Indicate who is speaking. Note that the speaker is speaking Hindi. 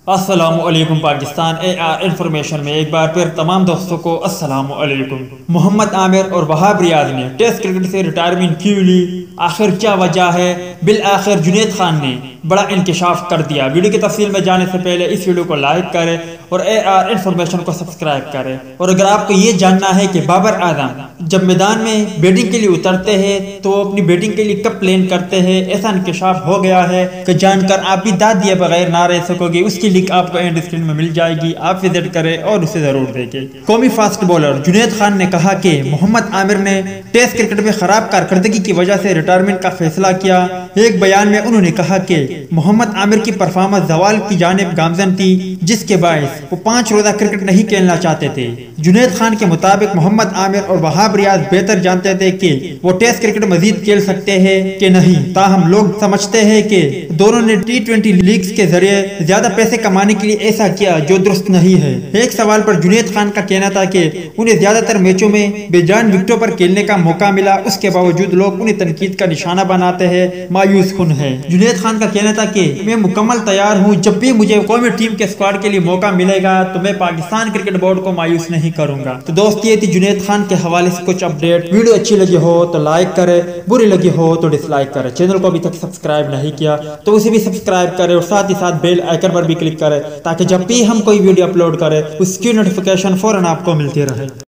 Speaker 1: अस्सलामुअलैकुम पाकिस्तान AR इंफॉर्मेशन में एक बार फिर तमाम दोस्तों को अस्सलामुअलैकुम। मोहम्मद आमिर और वहाब रियाज ने टेस्ट क्रिकेट से रिटायरमेंट क्यों ली, आखिर क्या वजह है। बिल आखिर जुनैद खान ने बड़ा इंकशाफ कर दिया। वीडियो की तफसील में जाने से पहले इस वीडियो को लाइक करें और AR इंफॉर्मेशन को सब्सक्राइब करें। और अगर आपको ये जानना है कि बाबर आजम जब मैदान में बैटिंग के लिए उतरते हैं तो अपनी बैटिंग के लिए कब प्लान करते हैं, ऐसा इंकशाफ हो गया है कि जानकर आप भी दाद दिए बगैर ना रह सकोगे। उसकी लिंक आपको एंड स्क्रीन में मिल जाएगी, आप विजिट करें और उसे जरूर देखें। कौमी फास्ट बॉलर जुनैद खान ने कहा कि मोहम्मद आमिर ने टेस्ट क्रिकेट में खराब कारकर्दगी की वजह से रिटायरमेंट का फैसला किया। एक बयान में उन्होंने कहा कि मोहम्मद आमिर की परफॉर्मेंस जवाल की जानिब गामजन थी, जिसके बायस वो 5 रोजा क्रिकेट नहीं खेलना चाहते थे। जुनैद खान के मुताबिक मोहम्मद आमिर और वहाब रियाज बेहतर जानते थे कि वो टेस्ट क्रिकेट मजीद खेल सकते हैं कि नहीं, ताहम लोग समझते हैं कि दोनों ने T20 लीग्स के जरिए ज्यादा पैसे कमाने के लिए ऐसा किया जो दुरुस्त नहीं है। एक सवाल पर जुनैद खान का कहना था कि उन्हें ज्यादातर मैचों में बेजान विकेटों पर खेलने का मौका मिला, उसके बावजूद लोग उन्हें तनकीद का निशाना बनाते हैं, मायूस कुन है। जुनैद खान का कहना था कि मैं मुकम्मल तैयार हूँ, जब भी मुझे कौमी टीम के स्क्वाड के लिए मौका मिलेगा तो मैं पाकिस्तान क्रिकेट बोर्ड को मायूस नहीं करूंगा। तो दोस्त ये थी जुनैद खान के हवाले से कुछ अपडेट। वीडियो अच्छी लगी हो तो लाइक करे, बुरी लगी हो तो डिसलाइक करे। चैनल को अभी तक सब्सक्राइब नहीं किया तो उसे भी सब्सक्राइब करे और साथ ही साथ बेल आइकन पर भी क्लिक करे ताकि जब भी हम कोई वीडियो अपलोड करें उसकी नोटिफिकेशन फौरन आपको मिलती रहे।